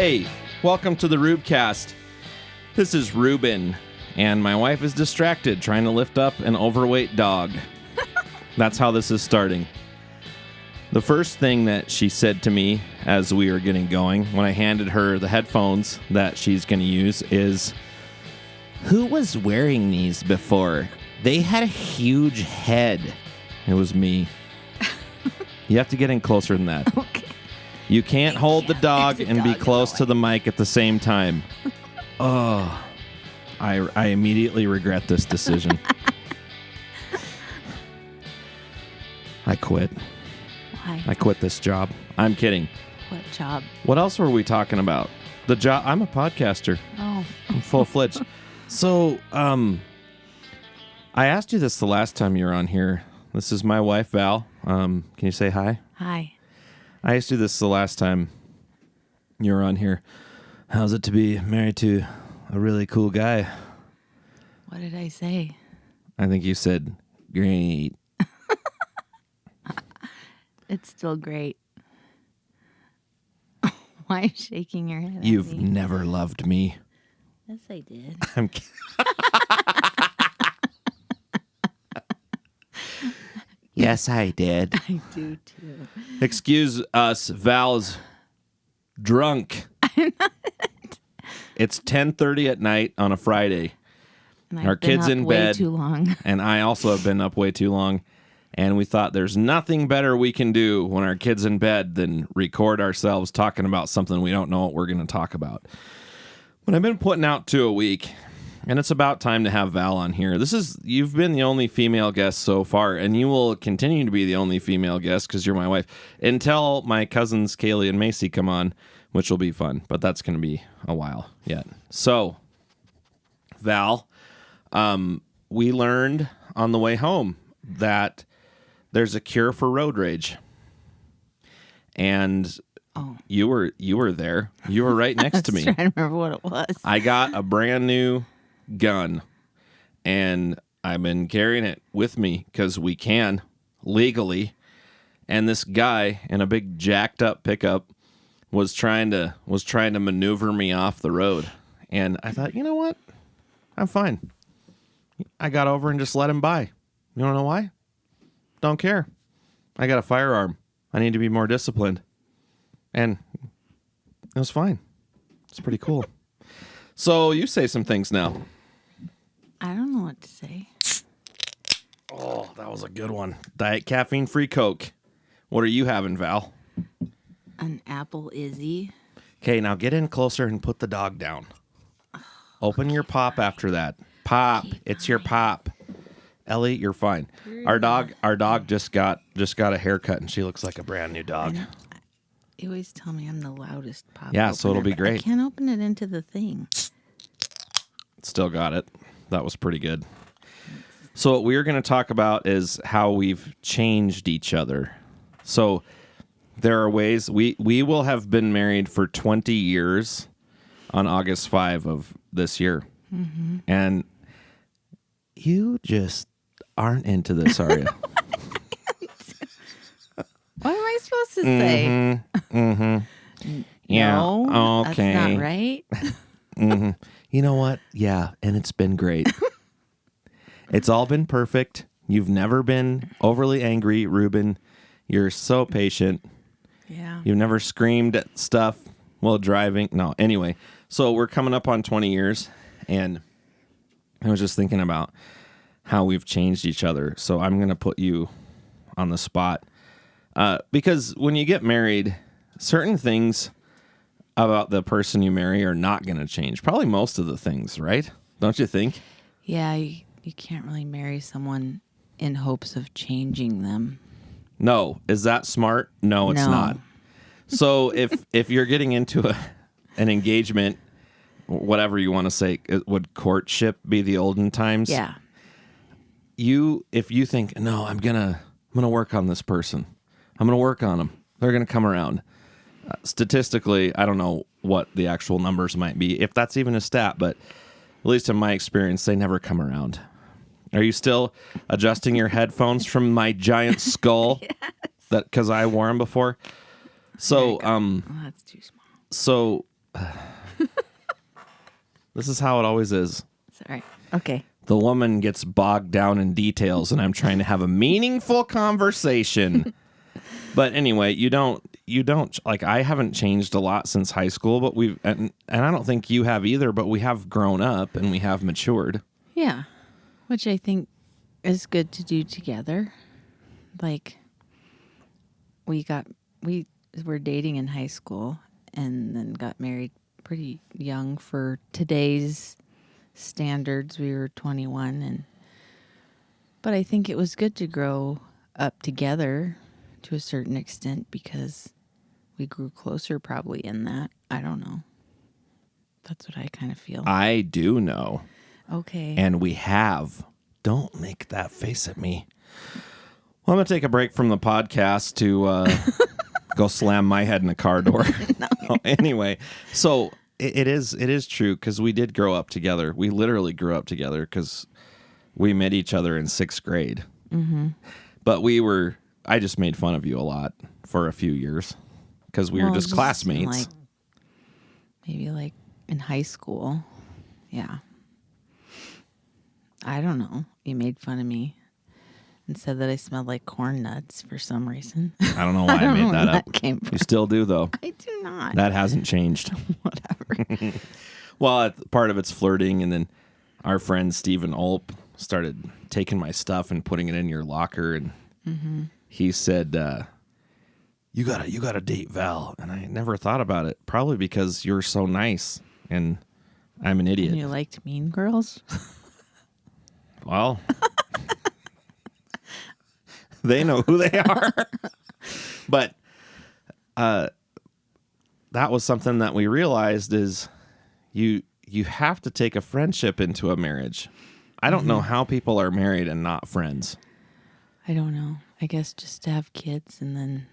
Hey, welcome to the Rubecast. This is Ruben, and my wife is distracted trying to lift up an overweight dog. That's how this is starting. The first thing that she said to me as we were getting going, when I handed her the headphones that she's going to use, is, "Who was wearing these before? They had a huge head." It was me. You have to get in closer than that. Okay. You can't hold the dog and be close to the mic at the same time. Oh, I immediately regret this decision. I quit. Why? I quit this job. I'm kidding. What job? What else were we talking about? The job. I'm a podcaster. Oh. I'm full-fledged. So, I asked you this the last time you were on here. This is my wife, Val. Can you say hi? Hi. I asked you this the last time you were on here. How's it to be married to a really cool guy? What did I say? I think you said, great. It's still great. Why are you shaking your head at You've me? never loved me. Yes, I did. I'm Yes, I did. I do, too. Excuse us, Val's drunk. It's 10:30 at night on a Friday. And Our I've been kid's up in way bed. too long. And I also have been up way too long. And we thought there's nothing better we can do when our kid's in bed than record ourselves talking about something we don't know what we're going to talk about. But I've been putting out 2 a week, and it's about time to have Val on here. You've been the only female guest so far, and you will continue to be the only female guest because you're my wife, until my cousins Kaylee and Macy come on, which will be fun, but that's going to be a while yet. So, Val, we learned on the way home that there's a cure for road rage. And you were there. You were right next to me. I was trying to remember what it was. I got a brand new gun, and I've been carrying it with me because we can legally. And this guy in a big jacked up pickup was trying to maneuver me off the road. And I thought, you know what? I'm fine. I got over and just let him by. You don't know why? Don't care. I got a firearm. I need to be more disciplined. And it was fine. It's pretty cool. So you say some things now. I don't know what to say. Oh, that was a good one. Diet caffeine-free Coke. What are you having, Val? An apple Izzy. Okay, now get in closer and put the dog down. Open your pop after that. Pop. It's your pop. Ellie, you're fine. Our dog just got a haircut, and she looks like a brand new dog. You always tell me I'm the loudest pop. Yeah, so it'll be opener, but great. I can't open it into the thing. Still got it. That was pretty good. So what we're going to talk about is how we've changed each other. So there are ways we will have been married for 20 years on August 5 of this year. Mm-hmm. And you just aren't into this, are you? What am I supposed to say? Mm-hmm. Yeah. No, okay. That's not right. Mm-hmm. You know what? Yeah, and it's been great. It's all been perfect. You've never been overly angry, Ruben. You're so patient. Yeah. You've never screamed at stuff while driving. No, anyway. So we're coming up on 20 years, and I was just thinking about how we've changed each other. So I'm going to put you on the spot. Because when you get married, certain things about the person you marry are not going to change. Probably most of the things, right? Don't you think? Yeah, you can't really marry someone in hopes of changing them. No. Is that smart? No, it's not. So if you're getting into an engagement, whatever you want to say, would courtship be the olden times? Yeah. If you think, no, I'm gonna work on this person. I'm gonna work on them. They're gonna come around. Statistically, I don't know what the actual numbers might be, if that's even a stat, but at least in my experience, they never come around. Are you still adjusting your headphones from my giant skull? Yes. That because I wore them before. So oh, that's too small. So This is how it always is. Sorry. Okay. The woman gets bogged down in details, and I'm trying to have a meaningful conversation. But anyway, you don't like, I haven't changed a lot since high school, but and I don't think you have either, but we have grown up and we have matured. Yeah. Which I think is good to do together. Like, we were dating in high school and then got married pretty young for today's standards. We were 21, but I think it was good to grow up together to a certain extent because we grew closer probably in that. I don't know. That's what I kind of feel. I do know. Okay. And we have. Don't make that face at me. Well, I'm going to take a break from the podcast to go slam my head in a car door. Anyway, so it is true because we did grow up together. We literally grew up together because we met each other in 6th grade. Mm-hmm. But I just made fun of you a lot for a few years because we were just classmates. Maybe like in high school. Yeah. I don't know. You made fun of me and said that I smelled like corn nuts for some reason. I don't know why I made that up. That came from. You still do, though. I do not. That hasn't changed. Whatever. Well, part of it's flirting, and then our friend Stephen Ulp started taking my stuff and putting it in your locker, and he said, "You gotta date Val." And I never thought about it, probably because you're so nice, and I'm an idiot. And you liked Mean Girls? Well, they know who they are. But that was something that we realized is you have to take a friendship into a marriage. I don't know how people are married and not friends. I don't know. I guess just to have kids and then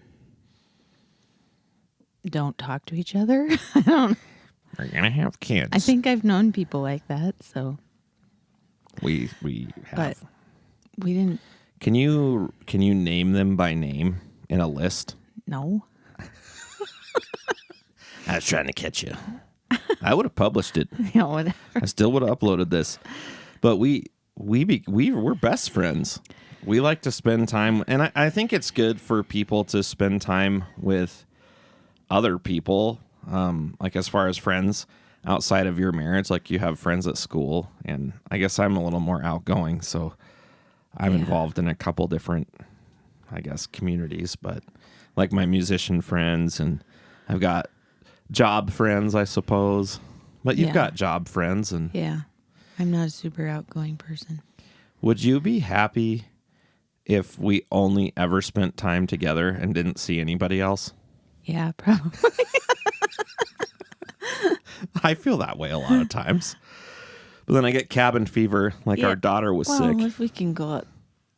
don't talk to each other. I don't. We're gonna have kids. I think I've known people like that, so we have. but we didn't. Can you name them by name in a list? No. I was trying to catch you. I would have published it. Yeah, whatever. I still would have uploaded this. But we're best friends. We like to spend time, and I think it's good for people to spend time with other people, like as far as friends outside of your marriage. Like you have friends at school, and I guess I'm a little more outgoing, so I'm involved in a couple different, I guess, communities. But like my musician friends, and I've got job friends, I suppose. But you've got job friends, and yeah, I'm not a super outgoing person. Would you be happy if we only ever spent time together and didn't see anybody else? Yeah, probably. I feel that way a lot of times. But then I get cabin fever, like our daughter was sick. Well, if we can go out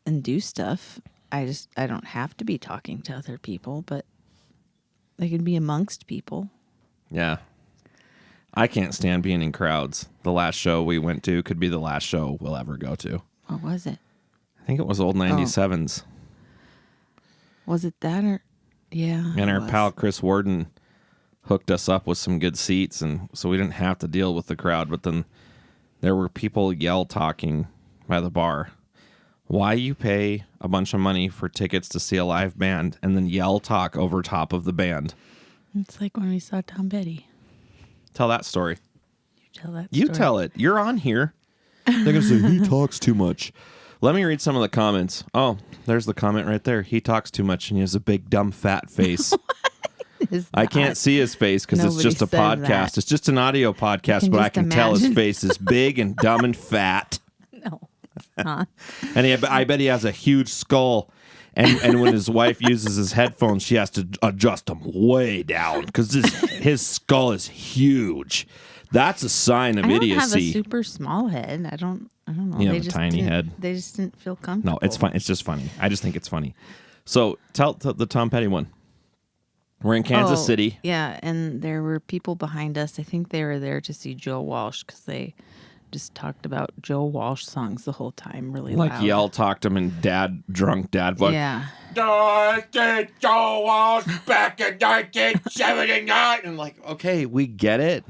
and do stuff, I don't have to be talking to other people, but I can be amongst people. Yeah. I can't stand being in crowds. The last show we went to could be the last show we'll ever go to. What was it? I think it was Old 97s. Was it that or... Yeah. And our pal Chris Warden hooked us up with some good seats, and so we didn't have to deal with the crowd. But then there were people yell talking by the bar. Why you pay a bunch of money for tickets to see a live band and then yell talk over top of the band? It's like when we saw Tom Petty. Tell that story. You tell that You story. tell it. You're on here. They're going to say, he talks too much. Let me read some of the comments. Oh, there's the comment right there. He talks too much and he has a big, dumb, fat face. I can't see his face because it's just a podcast. That. It's just an audio podcast, but I can tell his face is big and dumb and fat. No, it's not. And I bet he has a huge skull. And when his wife uses his headphones, she has to adjust them way down because his skull is huge. That's a sign of idiocy. I don't have a super small head. I don't know. You have a tiny head. They just didn't feel comfortable. No, it's fine. It's just funny. I just think it's funny. So tell the Tom Petty one. We're in Kansas City. Yeah, and there were people behind us. I think they were there to see Joe Walsh because they just talked about Joe Walsh songs the whole time, really like loud. Yell talked him in drunk dad voice. Yeah. Joe Walsh back in 1979. And like, okay, we get it.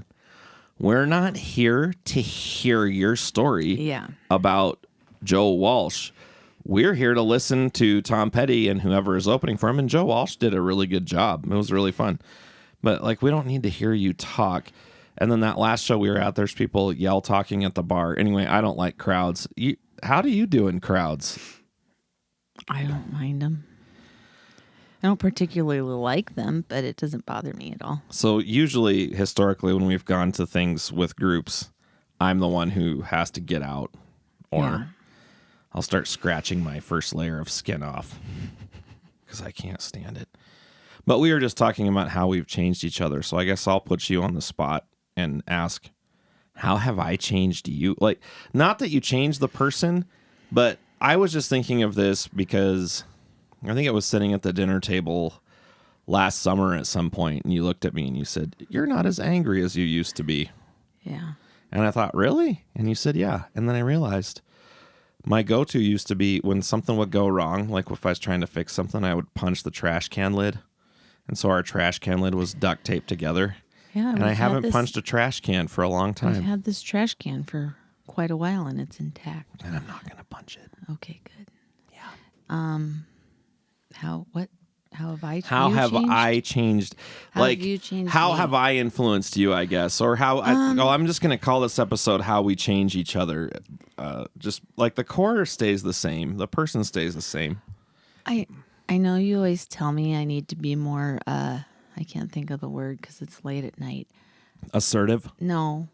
we're not here to hear your story Yeah. about Joe Walsh. We're here to listen to Tom Petty and whoever is opening for him. And Joe Walsh did a really good job. It was really fun. But like, we don't need to hear you talk. And then that last show we were at, there's people yell talking at the bar. Anyway, I don't like crowds. How do you do in crowds? I don't mind them. I don't particularly like them, but it doesn't bother me at all. So usually, historically, when we've gone to things with groups, I'm the one who has to get out, or Yeah. I'll start scratching my first layer of skin off because I can't stand it. But we were just talking about how we've changed each other. So I guess I'll put you on the spot and ask, how have I changed you? Like, not that you changed the person, but I was just thinking of this because I think it was sitting at the dinner table last summer at some point, and you looked at me and you said, "You're not as angry as you used to be." Yeah. And I thought, really? And you said, yeah. And then I realized my go-to used to be when something would go wrong, like if I was trying to fix something, I would punch the trash can lid. And so our trash can lid was duct taped together. Yeah. And I haven't punched a trash can for a long I've time. had this trash can for quite a while, and it's intact. And I'm not going to punch it. Okay, good. Yeah. How have I? How have I changed? How like, have you changed how me? have I influenced you, I guess? Or how, I'm just going to call this episode How We Change Each Other. Just like the core stays the same. The person stays the same. I know you always tell me I need to be more, I can't think of the word because it's late at night. Assertive? No.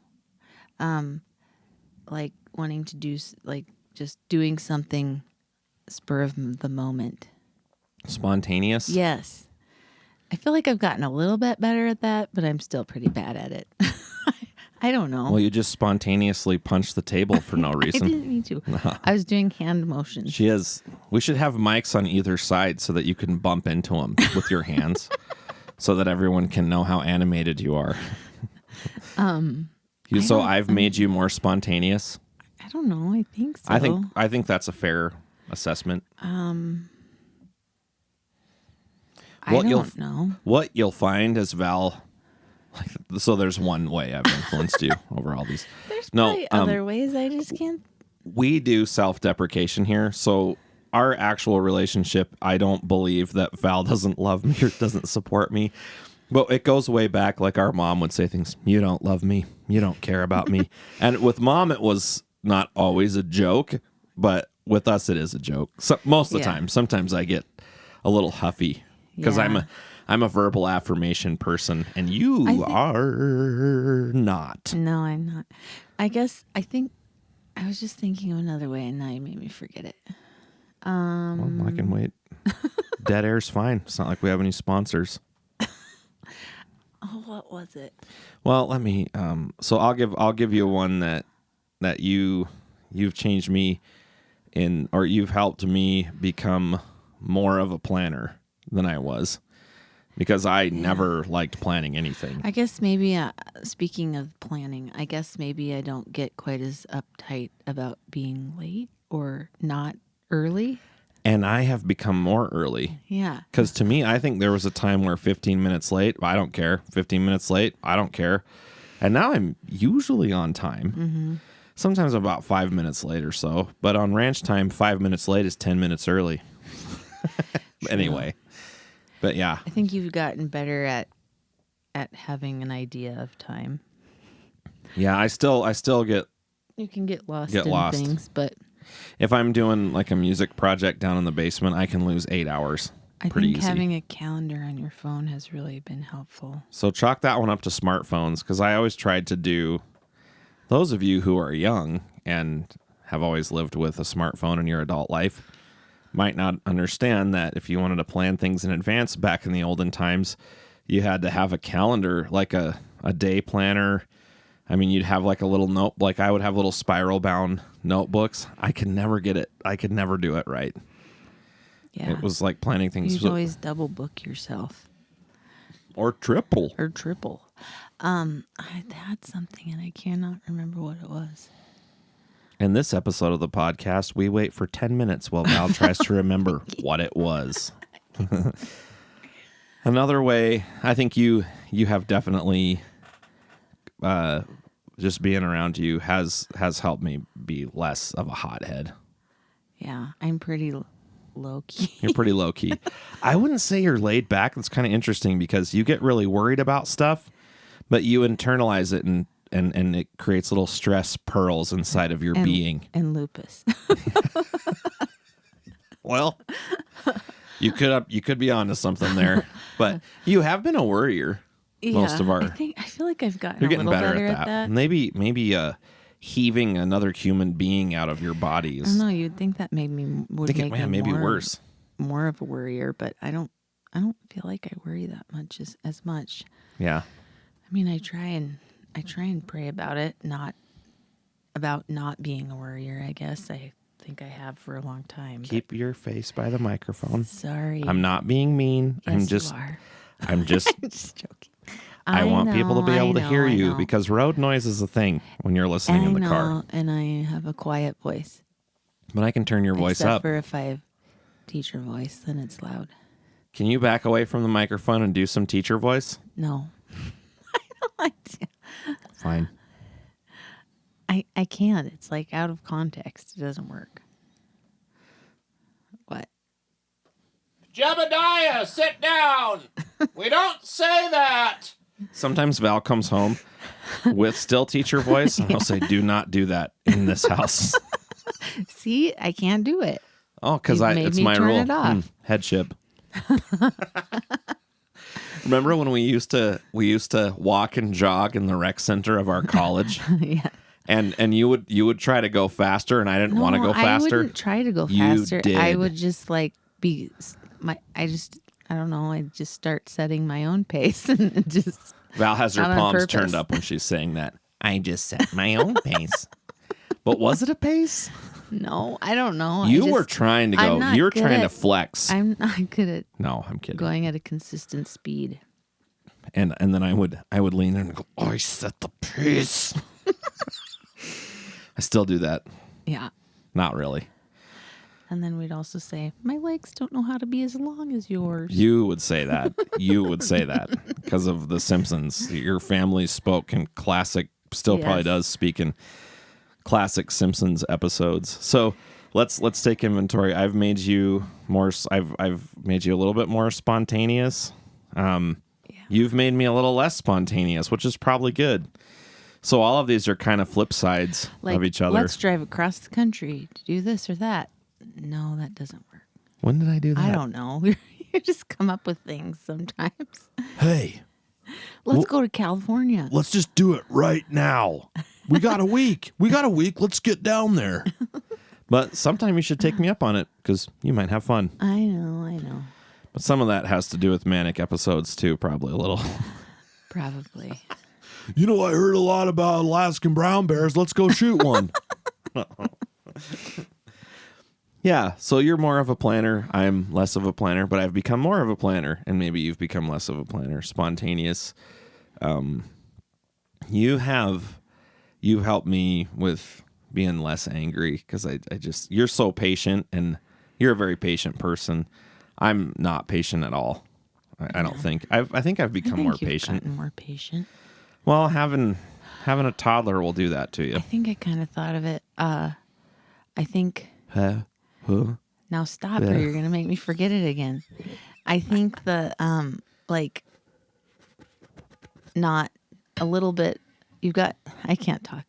Like wanting to do, like just doing something spur of the moment. Spontaneous? Yes. I feel like I've gotten a little bit better at that, but I'm still pretty bad at it. I don't know. Well, you just spontaneously punched the table for no I reason. didn't mean to. I was doing hand motions. She is. We should have mics on either side so that you can bump into them with your hands so that everyone can know how animated you are. So I've made you more spontaneous? I don't know. I think so. I think that's a fair assessment. I don't know. What you'll find is Val. So there's one way I've influenced you over all these. There's probably other ways. I just can't. We do self-deprecation here. So our actual relationship, I don't believe that Val doesn't love me or doesn't support me. But it goes way back. Like our mom would say things, "You don't love me. You don't care about me." And with mom, it was not always a joke, but with us, it is a joke. So, most of the time. Sometimes I get a little huffy because I'm a verbal affirmation person, and you are not. No, I'm not. I think I was just thinking of another way, and now you made me forget it. Well, I can wait. Dead air's fine. It's not like we have any sponsors. Oh, what was it? Well, let me. So I'll give you one that you've changed me in, or you've helped me become more of a planner than I was, because I never liked planning anything. I guess maybe, speaking of planning, I guess maybe I don't get quite as uptight about being late or not early. And I have become more early. Yeah. Because to me, I think there was a time where 15 minutes late, I don't care. 15 minutes late, I don't care. And now I'm usually on time. Mm-hmm. Sometimes about 5 minutes late or so. But on ranch time, 5 minutes late is 10 minutes early. Anyway. But yeah. I think you've gotten better at having an idea of time. Yeah, I still get You can get lost things, but if I'm doing like a music project down in the basement, I can lose 8 hours. I Pretty think easy. having a calendar on your phone has really been helpful. So chalk that one up to smartphones, because I always tried to do, those of you who are young and have always lived with a smartphone in your adult life might not understand that if you wanted to plan things in advance back in the olden times, you had to have a calendar, like a day planner. I mean, you'd have like a little note, like I would have little spiral bound notebooks. I could never get it. I could never do it right. Yeah. It was like planning things. You'd always double book yourself. Or triple. Or triple. I had something and I cannot remember what it was. In this episode of the podcast, we wait for 10 minutes while Val tries to remember what it was. Another way, I think you have definitely just being around you has helped me be less of a hothead. Yeah, I'm pretty low key. You're pretty low key. I wouldn't say you're laid back. That's kind of interesting because you get really worried about stuff, but you internalize it and it creates little stress pearls inside of your being. And lupus. Well, you could be onto something there, but you have been a worrier. Most of our, I feel like I've gotten you're a getting little better better at that. Maybe heaving another human being out of your body I is. don't know. You'd think that made me Maybe worse. More of a worrier, but I don't feel like I worry that much as much. Yeah. I mean, I try and pray about it, not being a worrier. I guess I think I have for a long time. Keep your face by the microphone. Sorry, I'm not being mean. Yes, you are. I'm just I'm just joking. I want people to be able to hear you know. because road noise is a thing when you're listening in the car. And I have a quiet voice. But I can turn your voice Except up. for if I have teacher voice, then it's loud. Can you back away from the microphone and do some teacher voice? No. I don't like to. Fine. I can't. It's like out of context. It doesn't work. What? Jebediah, sit down. We don't say that. Sometimes Val comes home with still teacher voice, and I'll say, do not do that in this house. See, I can't do it. Oh, because it's my turn rule. it off. Headship. Remember when we used to walk and jog in the rec center of our college? Yeah. And you would try to go faster, and I didn't want to go faster. I wouldn't try to go You faster. did. I would just like be I don't know. I'd just start setting my own pace and just. Val has her not on palms purpose. turned up when she's saying that. I just set my own pace. But was it a pace? No, I don't know. You were trying to go. You were trying to flex. I'm not good at No, I'm kidding. going at a consistent speed. And then I would lean in and go, I set the pace. I still do that. Yeah. Not really. And then we'd also say, my legs don't know how to be as long as yours. You would say that. You would say that because of The Simpsons. Your family spoke in classic, still probably Yes. does speak in classic Simpsons episodes. So let's take inventory. I've made you more. I've made you a little bit more spontaneous. You've made me a little less spontaneous, which is probably good. So all of these are kind of flip sides of each other. Let's drive across the country to do this or that. No, that doesn't work. When did I do that? I don't know. You just come up with things sometimes. Hey, Let's go to California. let's just do it right now. We got a week. Let's get down there. But sometime you should take me up on it because you might have fun. I know. But some of that has to do with manic episodes too, probably a little. Probably. You know, I heard a lot about Alaskan brown bears. Let's go shoot one. Yeah, so you're more of a planner. I'm less of a planner, but I've become more of a planner, and maybe you've become less of a planner. Spontaneous. You've helped me with being less angry because I just, you're so patient, and you're a very patient person. I'm not patient at all. I don't think. I think I've become more patient. Gotten more patient. Well, having a toddler will do that to you. I think I kind of thought of it. I think. Now stop, or you're gonna make me forget it again. I think the not a little bit. You've got. I can't talk.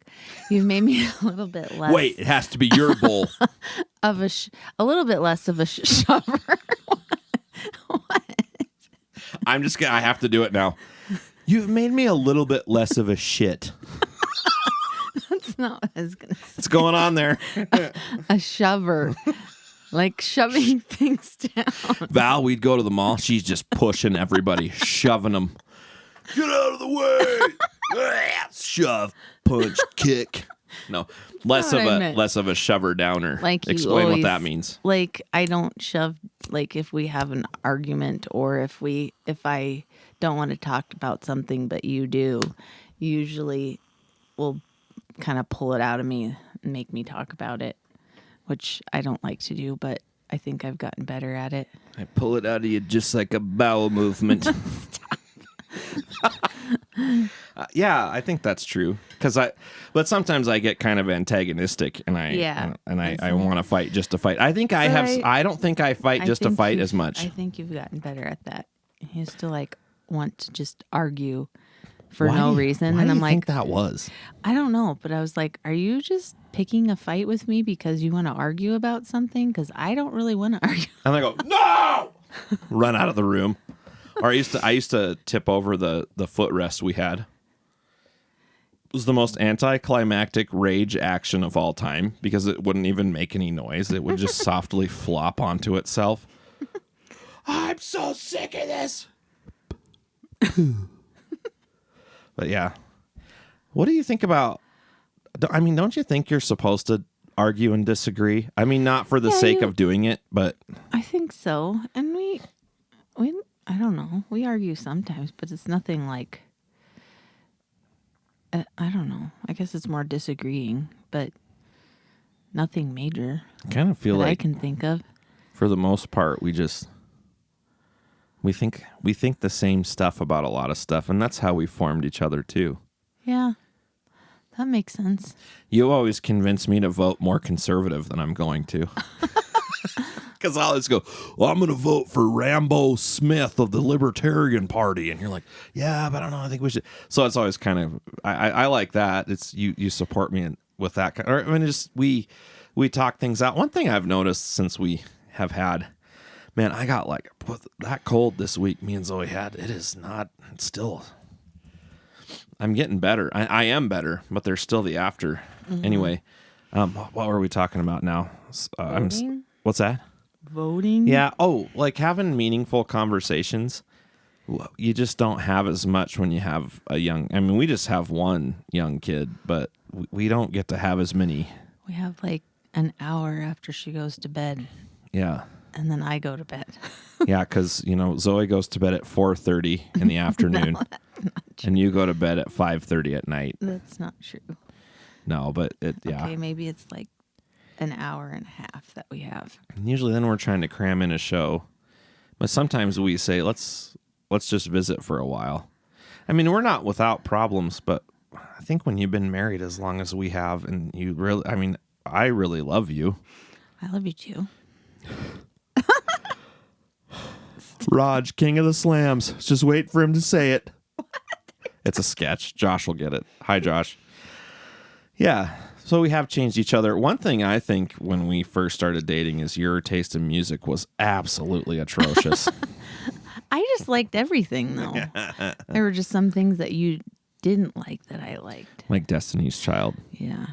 You've made me a little bit less. Wait, it has to be your bowl. Of a little bit less of a shover. What? I'm just gonna. I have to do it now. You've made me a little bit less of a shit. That's not what I was gonna say. What's going on there? A shover. Like shoving things down. Val, we'd go to the mall. She's just pushing everybody, shoving them. Get out of the way! Shove, punch, kick. No, less of a shover downer. Like explain what that means. Like I don't shove. Like if we have an argument, or if I don't want to talk about something, but you do, usually will kind of pull it out of me and make me talk about it, which I don't like to do, but I think I've gotten better at it. I pull it out of you just like a bowel movement. Yeah, I think that's true. But sometimes I get kind of antagonistic, and I want to fight just to fight. I think I don't think I fight just to fight as much. I think you've gotten better at that. You used to like want to just argue for no reason, and I'm like, think that was? I don't know, but I was like, are you just picking a fight with me because you want to argue about something? Because I don't really want to argue. And I go, no, run out of the room. Or I used to tip over the footrest we had. It was the most anticlimactic rage action of all time because it wouldn't even make any noise. It would just softly flop onto itself. I'm so sick of this. But yeah. What do you think about... I mean, don't you think you're supposed to argue and disagree? I mean, not for the sake of doing it, but... I think so. And we I don't know. We argue sometimes, but it's nothing like... I don't know. I guess it's more disagreeing, but nothing major. I kind of feel like... I can think of. For the most part, we think the same stuff about a lot of stuff, and that's how we formed each other too. Yeah, that makes sense. You always convince me to vote more conservative than I'm going to. Because I always go, well, I'm going to vote for Rambo Smith of the Libertarian Party. And you're like, yeah, but I don't know. I think we should. So it's always kind of, I like that. It's you support me with that. Or, I mean, we talk things out. One thing I've noticed since we have had, man, I got like that cold this week me and Zoe had. It is not still. I'm getting better. I am better, but there's still the after. Mm-hmm. Anyway, what were we talking about now? What's that? Voting? Yeah. Oh, like having meaningful conversations. You just don't have as much when you have a young... I mean, we just have one young kid, but we don't get to have as many. We have like an hour after she goes to bed. Yeah. And then I go to bed. Yeah, because, Zoe goes to bed at 4:30 in the afternoon. No, that's not true. And you go to bed at 5:30 at night. That's not true. No, but yeah. Okay, maybe it's like an hour and a half that we have. And usually then we're trying to cram in a show. But sometimes we say, let's just visit for a while. I mean, we're not without problems, but I think when you've been married as long as we have, and I really love you. I love you too. Raj, king of the slams. Just wait for him to say it. What? It's a sketch. Josh will get it. Hi, Josh. Yeah. So we have changed each other. One thing I think when we first started dating is your taste in music was absolutely atrocious. I just liked everything, though. There were just some things that you didn't like that I liked. Like Destiny's Child. Yeah.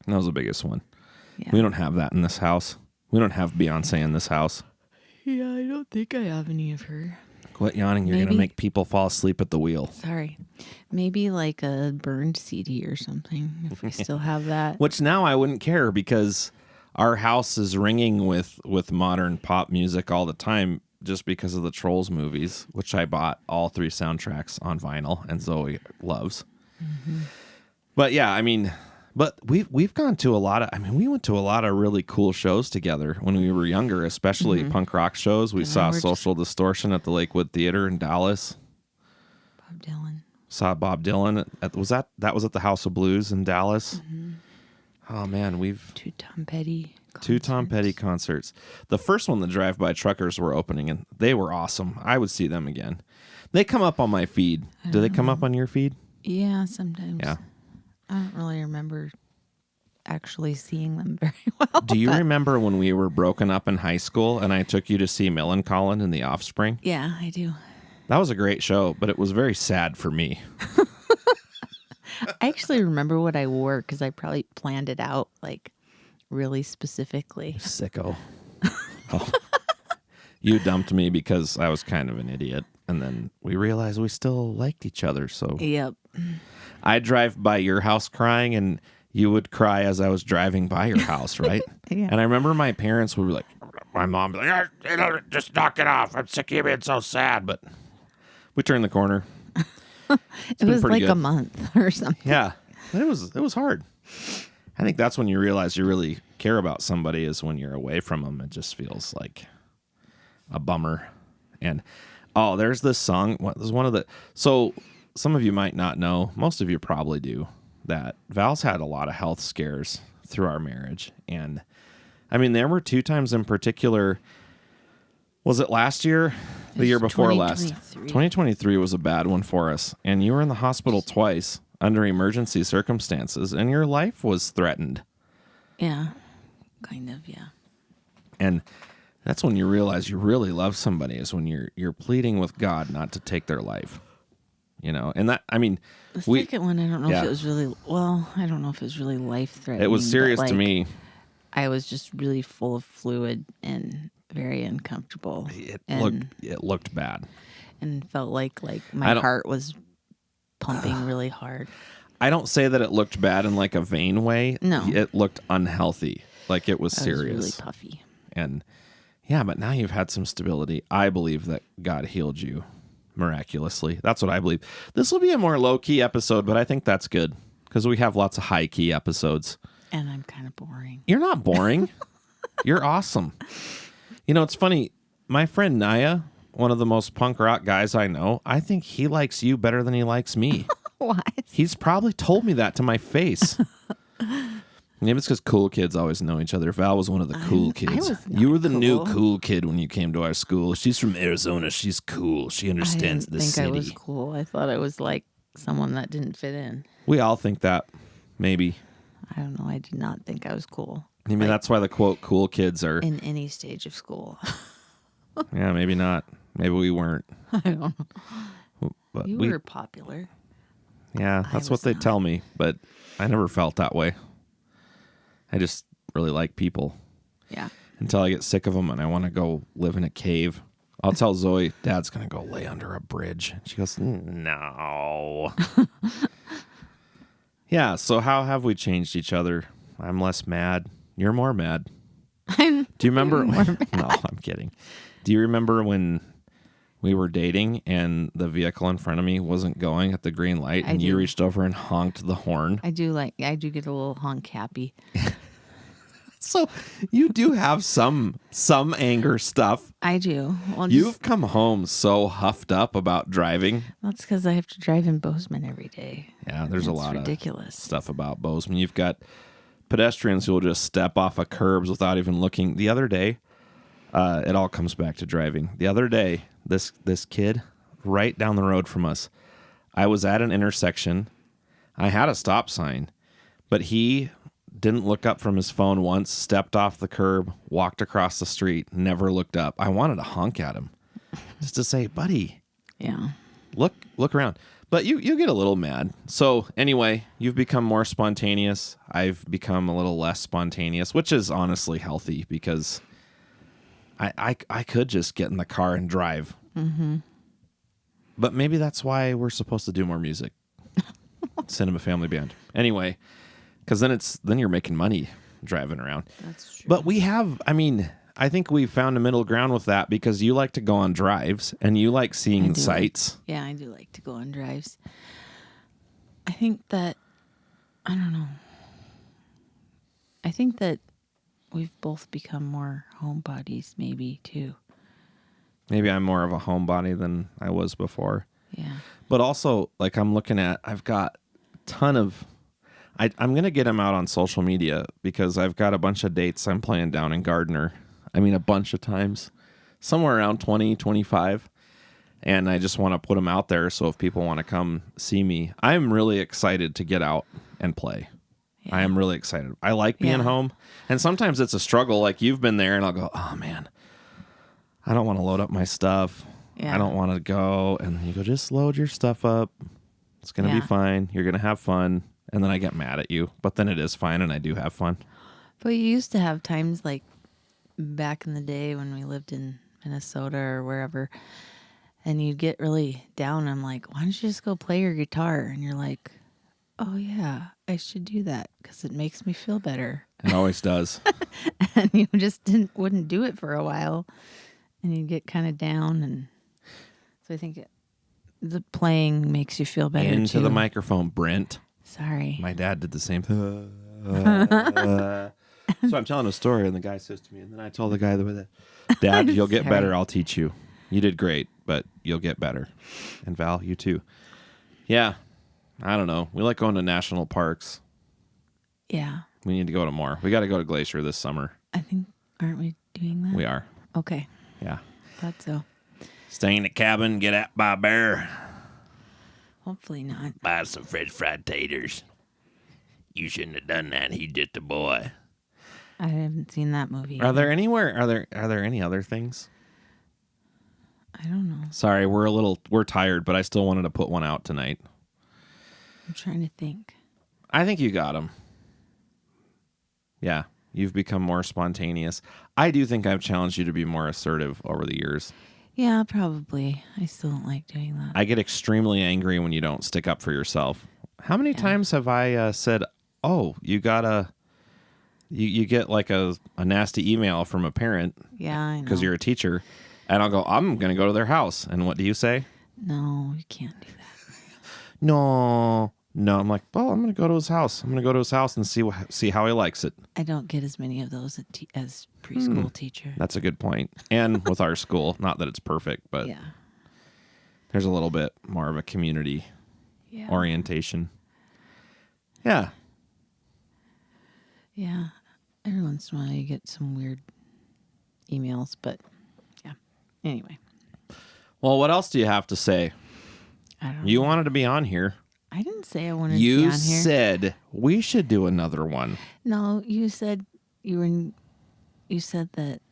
That was the biggest one. Yeah. We don't have that in this house. We don't have Beyonce in this house. Yeah, I don't think I have any of her. Quit yawning. You're going to make people fall asleep at the wheel. Sorry. Maybe like a burned CD or something, if we still have that. Which now I wouldn't care because our house is ringing with modern pop music all the time just because of the Trolls movies, which I bought all 3 soundtracks on vinyl and Zoe loves. Mm-hmm. But yeah, I mean... But we've gone to a lot of... I mean, we went to a lot of really cool shows together when we were younger, especially punk rock shows. We saw Social Distortion at the Lakewood Theater in Dallas. Bob Dylan. Saw Bob Dylan. That was at the House of Blues in Dallas. Mm-hmm. Oh, man, we've... 2 Tom Petty concerts. 2 Tom Petty concerts. The first one, the Drive-By Truckers were opening, and they were awesome. I would see them again. They come up on my feed. Do they come up on your feed? Yeah, sometimes. Yeah. I don't really remember actually seeing them very well. Do you remember when we were broken up in high school and I took you to see Millencolin and the Offspring? Yeah, I do. That was a great show, but it was very sad for me. I actually remember what I wore because I probably planned it out like really specifically. Sicko. Oh. You dumped me because I was kind of an idiot. And then we realized we still liked each other. So yep. I'd drive by your house crying, and you would cry as I was driving by your house, right? Yeah. And I remember my parents would be like, my mom would be like, just knock it off. I'm sick of you being so sad. But we turned the corner. It was like a month or something. Yeah. But it was hard. I think that's when you realize you really care about somebody is when you're away from them. It just feels like a bummer. And, there's this song. What was one of the... So some of you might not know, most of you probably do, that Val's had a lot of health scares through our marriage. And I mean, there were 2 times in particular. Was it last year? The year before last? 2023 was a bad one for us. And you were in the hospital twice under emergency circumstances, and your life was threatened. Yeah, kind of, yeah. And that's when you realize you really love somebody, is when you're pleading with God not to take their life. You know, and that, I mean, the second one, I don't know if it was really, I don't know if it was really life-threatening. It was serious to me. I was just really full of fluid and very uncomfortable. It looked bad. And felt like my heart was pumping really hard. I don't say that it looked bad in like a vain way. No. It looked unhealthy. Like it was serious. It was really puffy. And yeah, but now you've had some stability. I believe that God healed you miraculously. That's what I believe. This will be a more low-key episode, but I think that's good because we have lots of high-key episodes. And I'm kind of boring. You're not boring. You're awesome. You know, it's funny. My friend Naya, one of the most punk rock guys I know, I think he likes you better than he likes me. Why? He's probably told me that to my face. Maybe it's because cool kids always know each other. Val was one of the cool kids. You were the new cool kid when you came to our school. She's from Arizona. She's cool. She understands the city. I didn't think I was cool. I thought I was like someone that didn't fit in. We all think that. Maybe. I don't know. I did not think I was cool. Maybe that's why the quote cool kids are in any stage of school. Yeah, maybe not. Maybe we weren't. I don't know. But you were popular. Yeah, that's what they tell me, but I never felt that way. I just really like people. Yeah. Until I get sick of them and I want to go live in a cave. I'll tell Zoe, Dad's going to go lay under a bridge. She goes, no. Yeah, so how have we changed each other? I'm less mad. You're more mad. Do you remember? No, I'm kidding. Do you remember when we were dating and the vehicle in front of me wasn't going at the green light and you reached over and honked the horn? I do get a little honk happy. So you do have some anger stuff. I do. Well, you've come home so huffed up about driving. That's because I have to drive in Bozeman every day. Yeah, there's a lot ridiculous of stuff about Bozeman. You've got pedestrians who will just step off of curbs without even looking. The other day, it all comes back to driving. The other day, this kid right down the road from us, I was at an intersection. I had a stop sign, but he didn't look up from his phone once, stepped off the curb, walked across the street, never looked up. I wanted to honk at him just to say, buddy, yeah, look around. But you get a little mad. So anyway, you've become more spontaneous. I've become a little less spontaneous, which is honestly healthy because I could just get in the car and drive. Mm-hmm. But maybe that's why we're supposed to do more music. Sinnema Family Band. Anyway, because then you're making money driving around. That's true. But I think we found a middle ground with that because you like to go on drives and you like seeing sights. Yeah, I do like to go on drives. I think that, I don't know. I think that we've both become more homebodies maybe too. Maybe I'm more of a homebody than I was before. Yeah. But also, like I've got a ton of, I'm going to get them out on social media because I've got a bunch of dates I'm playing down in Gardner. A bunch of times, somewhere around 20, 25. And I just want to put them out there. So if people want to come see me, I'm really excited to get out and play. Yeah. I am really excited. I like being home. And sometimes it's a struggle. Like you've been there and I'll go, oh man, I don't want to load up my stuff. Yeah. I don't want to go. And you go, just load your stuff up. It's going to be fine. You're going to have fun. And then I get mad at you. But then it is fine and I do have fun. But you used to have times like back in the day when we lived in Minnesota or wherever, and you'd get really down. I'm like, why don't you just go play your guitar? And you're like, oh yeah, I should do that because it makes me feel better. It always does. And you just wouldn't do it for a while, and you'd get kind of down. And so I think the playing makes you feel better. Into the microphone, Brent. Sorry. My dad did the same thing. So I'm telling a story, and the guy says to me, and then I told the guy, Dad, you'll get better. I'll teach you. You did great, but you'll get better. And Val, you too. Yeah. I don't know. We like going to national parks. Yeah. We need to go to more. We got to go to Glacier this summer. I think, aren't we doing that? We are. Okay. Yeah. Thought so. Stay in the cabin, get out by a bear. Hopefully not. Buy some French fried taters. You shouldn't have done that. He's just a boy. I haven't seen that movie. Are there any other things? I don't know. Sorry, we're tired, but I still wanted to put one out tonight. I'm trying to think. I think you got them. Yeah, you've become more spontaneous. I do think I've challenged you to be more assertive over the years. Yeah, probably. I still don't like doing that. I get extremely angry when you don't stick up for yourself. How many times have I said, "Oh, you got you get like a nasty email from a parent Yeah, I know. because you're a teacher," and I'll go, "I'm going to go to their house," and what do you say? No, you can't do that. No. I'm like, well, I'm going to go to his house. I'm going to go to his house and see how he likes it. I don't get as many of those as preschool teacher. That's a good point. And with our school, not that it's perfect, but Yeah. there's a little bit more of a community orientation. Yeah. Yeah. Every once in a while you get some weird emails, but yeah. Anyway. Well, what else do you have to say? I don't know. You wanted to be on here. I didn't say I wanted to be You on here. said we should do another one. No, you said you said that,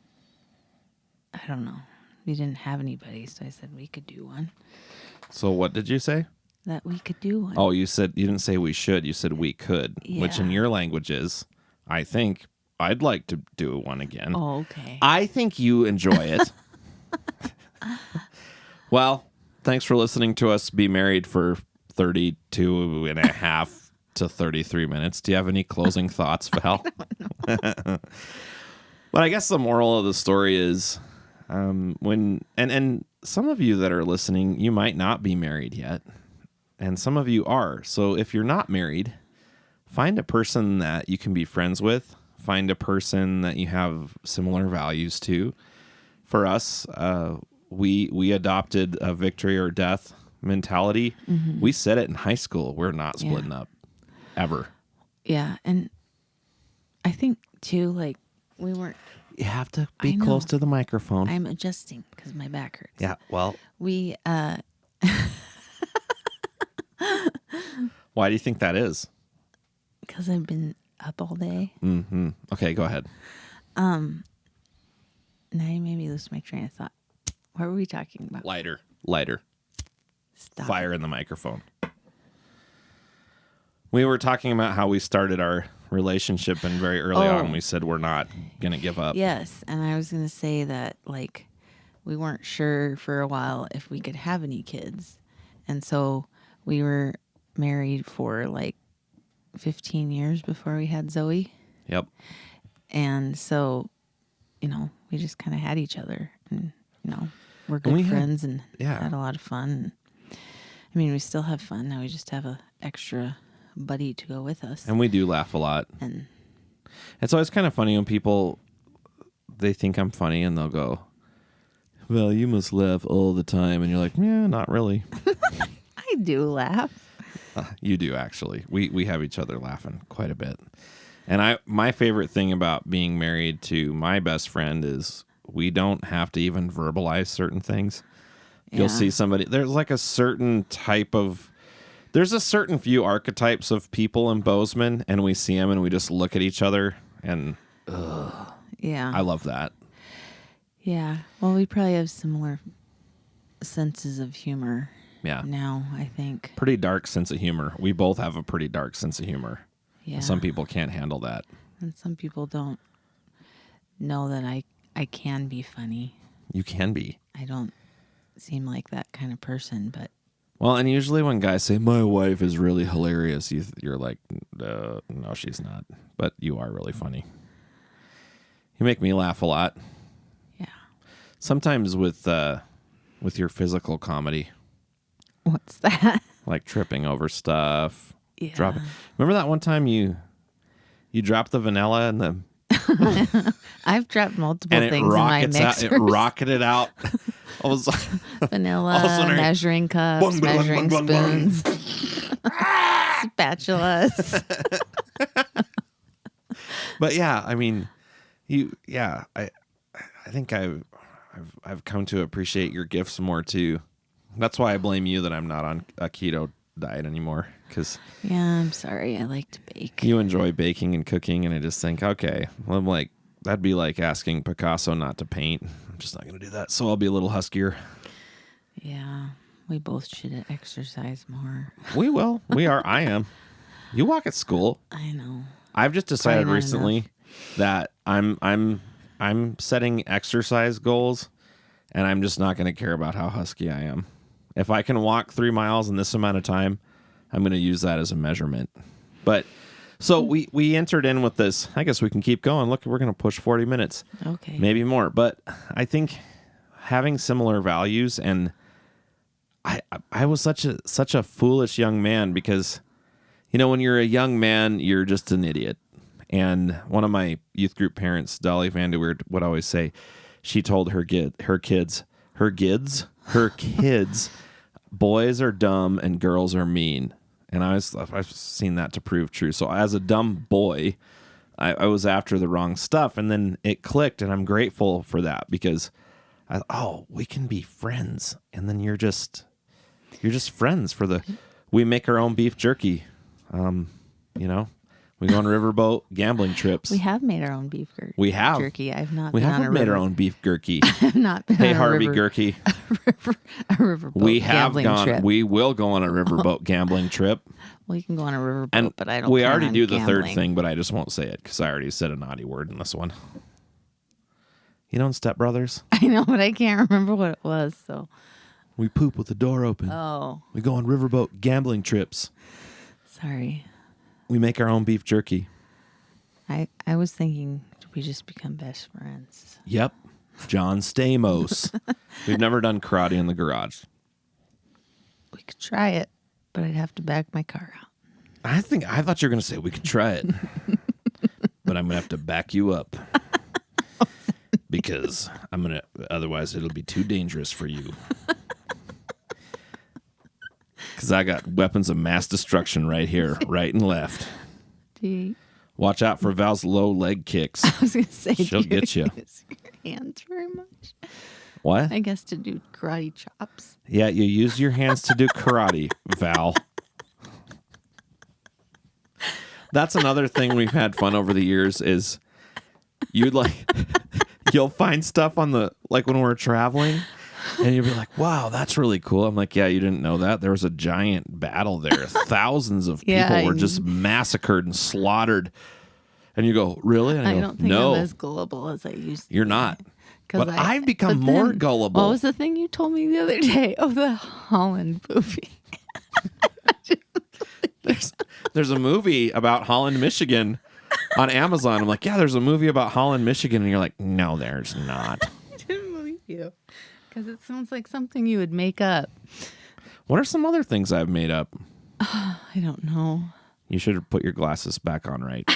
I don't know. You didn't have anybody, so I said we could do one. So what did you say? That we could do one. Oh, you didn't say we should. You said we could, which in Yeah. your language is, I think I'd like to do one again. Oh, okay. I think you enjoy it. Well, thanks for listening to us be married for 32 and a half to 33 minutes. Do you have any closing thoughts, Val? But I guess the moral of the story is when some of you that are listening, you might not be married yet. And some of you are. So if you're not married, find a person that you can be friends with. Find a person that you have similar values to. For us, we adopted a victory or death mentality. Mm-hmm. We said it in high school. We're not splitting up ever. Yeah, and I think too, like we weren't. You have to be close to the microphone. I'm adjusting because my back hurts. Yeah, well, we. Why do you think that is? Because I've been up all day. Mm-hmm. Okay, go ahead. Now you made me lose my train of thought. What were we talking about? Lighter. Stop. Fire in the microphone. We were talking about how we started our relationship, and very early on we said we're not going to give up. Yes, and I was going to say that like we weren't sure for a while if we could have any kids. And so we were married for like 15 years before we had Zoe. Yep. And so, we just kind of had each other, and, we're good friends and had a lot of fun. I mean, we still have fun. Now we just have a extra buddy to go with us. And we do laugh a lot. And it's always kind of funny when people, they think I'm funny and they'll go, well, you must laugh all the time. And you're like, yeah, not really. I do laugh. You do, actually. We have each other laughing quite a bit. And my favorite thing about being married to my best friend is we don't have to even verbalize certain things. Yeah. You'll see somebody, there's like a certain there's a certain few archetypes of people in Bozeman, and we see them and we just look at each other and yeah, I love that. Yeah. Well, we probably have similar senses of humor. Yeah. Now, I think. Pretty dark sense of humor. We both have a pretty dark sense of humor. Yeah. Some people can't handle that. And some people don't know that I can be funny. You can be. I don't seem like that kind of person, but. Well, and usually when guys say, my wife is really hilarious, you're like, no, she's not. But you are really funny. You make me laugh a lot. Yeah. Sometimes with your physical comedy. What's that? Like tripping over stuff. Yeah. Dropping. Remember that one time you dropped the vanilla and the... I've dropped multiple and things in my mixers. It rocketed out. I was like... Vanilla, measuring cups, measuring spoons. Spatulas. But yeah, I mean, I think I've come to appreciate your gifts more too. That's why I blame you that I'm not on a keto diet anymore, because Yeah, I'm sorry. I like to bake. you enjoy baking and cooking, and I just think, okay, well, I'm like, that'd be like asking Picasso not to paint. I'm just not going to do that, so I'll be a little huskier. Yeah, we both should exercise more. We will. We are. I am. You walk at school. I know. I've just decided Probably not recently that I'm setting exercise goals, and I'm just not going to care about how husky I am. If I can walk 3 miles in this amount of time, I'm going to use that as a measurement. But so we entered in with this. I guess we can keep going. Look, we're going to push 40 minutes. Okay. Maybe more. But I think having similar values, and I was such a foolish young man because, you know, when you're a young man, you're just an idiot. And one of my youth group parents, Dolly Vanderweerd, would always say, she told her kids, boys are dumb and girls are mean. And I've seen that to prove true. So as a dumb boy, I was after the wrong stuff, and then it clicked, and I'm grateful for that because we can be friends. And then you're just friends we make our own beef jerky. You know, we go on riverboat gambling trips. We have made our own beef jerky. We have. Jerky. I've not We been on haven't a made river. our own beef jerky. I've not been Hey, on a Harvey river, Gerke. a riverboat We have gambling gone. trip. We will go on a riverboat gambling trip. We can go on a riverboat, And but I don't. we plan already on do the third gambling. thing, but I just won't say it because I already said a naughty word in this one. You know in Step Brothers? I know, but I can't remember what it was. So. We poop with the door open. Oh, We go on riverboat gambling trips. sorry. We make our own beef jerky. I was thinking, do we just become best friends? Yep. John Stamos. We've never done karate in the garage. We could try it, but I'd have to back my car out. I thought you were going to say we could try it. But I'm going to have to back you up. Because otherwise it'll be too dangerous for you. Because I got weapons of mass destruction right here, right and left. Watch out for Val's low leg kicks. I was going to say, She'll do get you. use your hands very much? What? I guess to do karate chops. Yeah, you use your hands to do karate, Val. That's another thing we've had fun over the years is you'll find stuff on when we're traveling, and you'll be like, wow, that's really cool. I'm like, yeah, you didn't know that? There was a giant battle there. Thousands of people were just massacred and slaughtered. And you go, really? And I go, don't think no, I'm as gullible as I used to. you're not. But I've but become more then, gullible. What was the thing you told me the other day? Oh, the Holland movie. There's a movie about Holland, Michigan on Amazon. I'm like, yeah, there's a movie about Holland, Michigan. And you're like, no, there's not. I didn't believe you. Because it sounds like something you would make up. What are some other things I've made up? I don't know. You should have put your glasses back on right.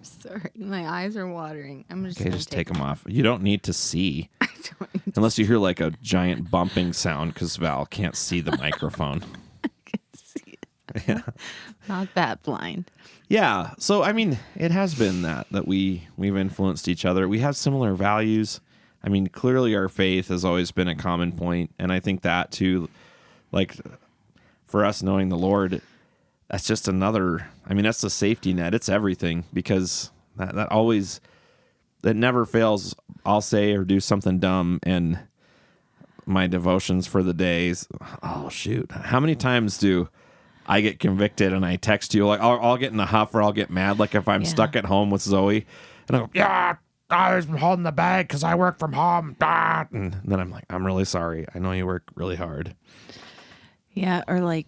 Sorry, my eyes are watering. I'm just Okay, gonna just take them off. You don't need to see. I don't need Unless you hear like a giant bumping sound because Val can't see the microphone. to see it. Yeah. Not that blind. Yeah. So, I mean, it has been that we've influenced each other. We have similar values. I mean, clearly our faith has always been a common point. And I think that too, like for us knowing the Lord, that's just another, I mean, that's the safety net. It's everything because that never fails. I'll say or do something dumb and my devotions for the days. Oh, shoot. How many times do I get convicted and I text you like I'll get in a huff or I'll get mad. Like if I'm stuck at home with Zoe and I go, yeah, I was holding the bag because I work from home. And then I'm like, I'm really sorry. I know you work really hard. Yeah, or like,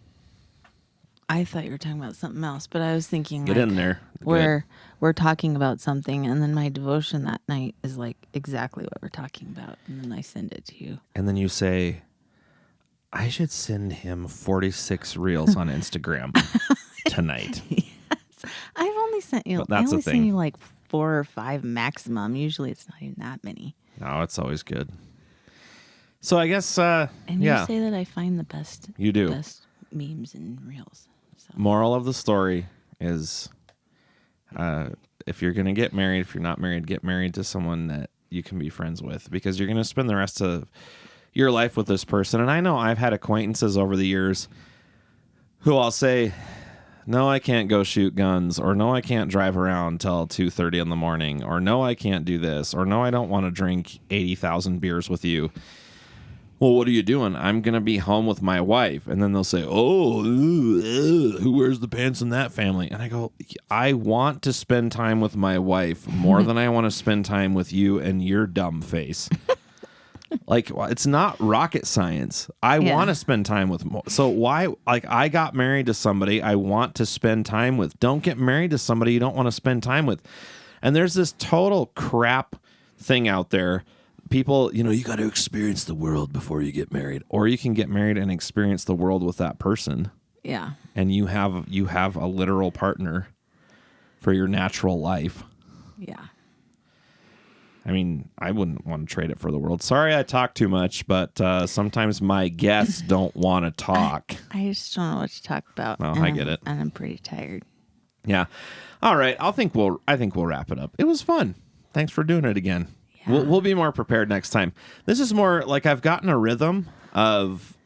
I thought you were talking about something else, but I was thinking Get like, in there. We're talking about something, and then my devotion that night is like exactly what we're talking about, and then I send it to you. And then you say, I should send him 46 reels on Instagram tonight. Yes. I've only sent you. But that's I only the sent thing. you like 4 or 5 maximum. Usually, it's not even that many. No, it's always good. So I guess, And yeah, you say that I find the best. You do. Best memes and reels. Moral of the story is, if you're going to get married, if you're not married, get married to someone that you can be friends with, because you're going to spend the rest of your life with this person. And I know I've had acquaintances over the years who I'll say, no, I can't go shoot guns, or no, I can't drive around till 2:30 in the morning, or no, I can't do this, or no, I don't want to drink 80,000 beers with you. Well, what are you doing? I'm going to be home with my wife. And then they'll say, oh, who wears the pants in that family? And I go, I want to spend time with my wife more than I want to spend time with you and your dumb face. Like, it's not rocket science. I want to spend time with more. So why, like, I got married to somebody I want to spend time with. Don't get married to somebody you don't want to spend time with. And there's this total crap thing out there. People, you got to experience the world before you get married, or you can get married and experience the world with that person. Yeah. And you have a literal partner for your natural life. Yeah. I mean, I wouldn't want to trade it for the world. Sorry I talk too much, but sometimes my guests don't want to talk. I just don't know what to talk about. Oh, I get it. And I'm pretty tired. Yeah. All right. I think we'll wrap it up. It was fun. Thanks for doing it again. Yeah. We'll be more prepared next time. This is more like I've gotten a rhythm of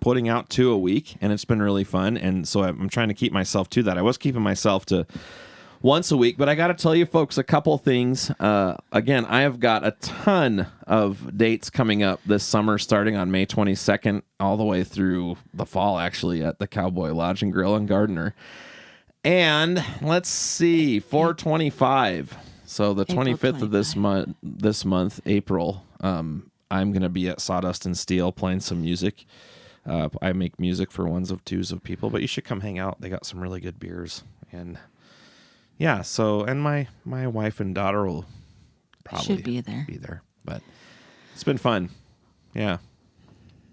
putting out 2 a week, and it's been really fun. And so I'm trying to keep myself to that. I was keeping myself to once a week, but I got to tell you folks a couple things. Again, I have got a ton of dates coming up this summer, starting on May 22nd all the way through the fall, actually, at the Cowboy Lodge and Grill in Gardner. And let's see, 425. So the 25th of this month, April, I'm going to be at Sawdust and Steel playing some music. I make music for ones of twos of people, but you should come hang out. They got some really good beers. And yeah, so, and my wife and daughter will probably should be there. But it's been fun. Yeah.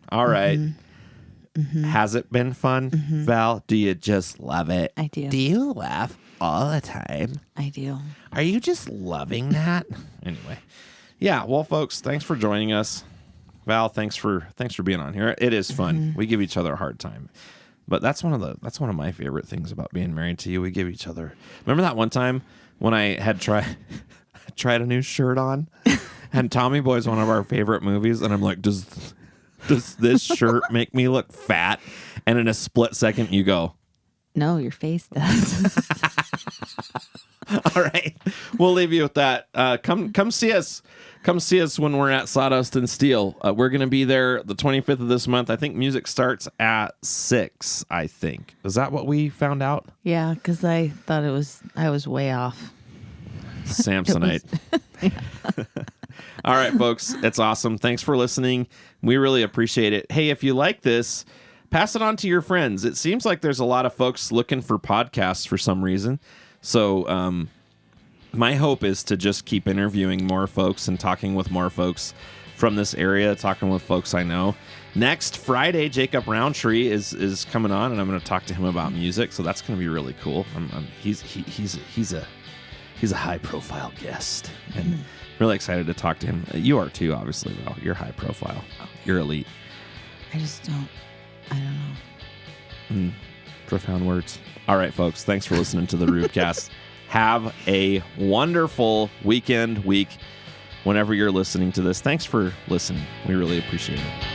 All right. Mm-hmm. Has it been fun, Val? Do you just love it? I do. Do you laugh all the time? I do. Are you just loving that? Anyway. Yeah, well, folks, thanks for joining us. Val, thanks for being on here. It is fun. We give each other a hard time. But that's one of my favorite things about being married to you. We give each other. Remember that one time when I had tried a new shirt on, and Tommy Boy is one of our favorite movies, and I'm like, does this shirt make me look fat? And in a split second, you go, no, your face does. All right, we'll leave you with that. Come see us. Come see us when we're at Sawdust and Steel. We're going to be there the 25th of this month. I think music starts at 6, I think. Is that what we found out? Yeah, because I thought I was way off. Samsonite. All right, folks. It's awesome. Thanks for listening. We really appreciate it. Hey, if you like this, pass it on to your friends. It seems like there's a lot of folks looking for podcasts for some reason. So, my hope is to just keep interviewing more folks and talking with more folks from this area, talking with folks I know. Next Friday, Jacob Roundtree is coming on, and I'm going to talk to him about music. So that's going to be really cool. He's a high profile guest, and really excited to talk to him. You are too, obviously. Well, you're high profile. Okay. You're elite. I don't know. Profound words. All right, folks. Thanks for listening to the Rubecast. Have a wonderful week whenever you're listening to this. Thanks for listening. We really appreciate it.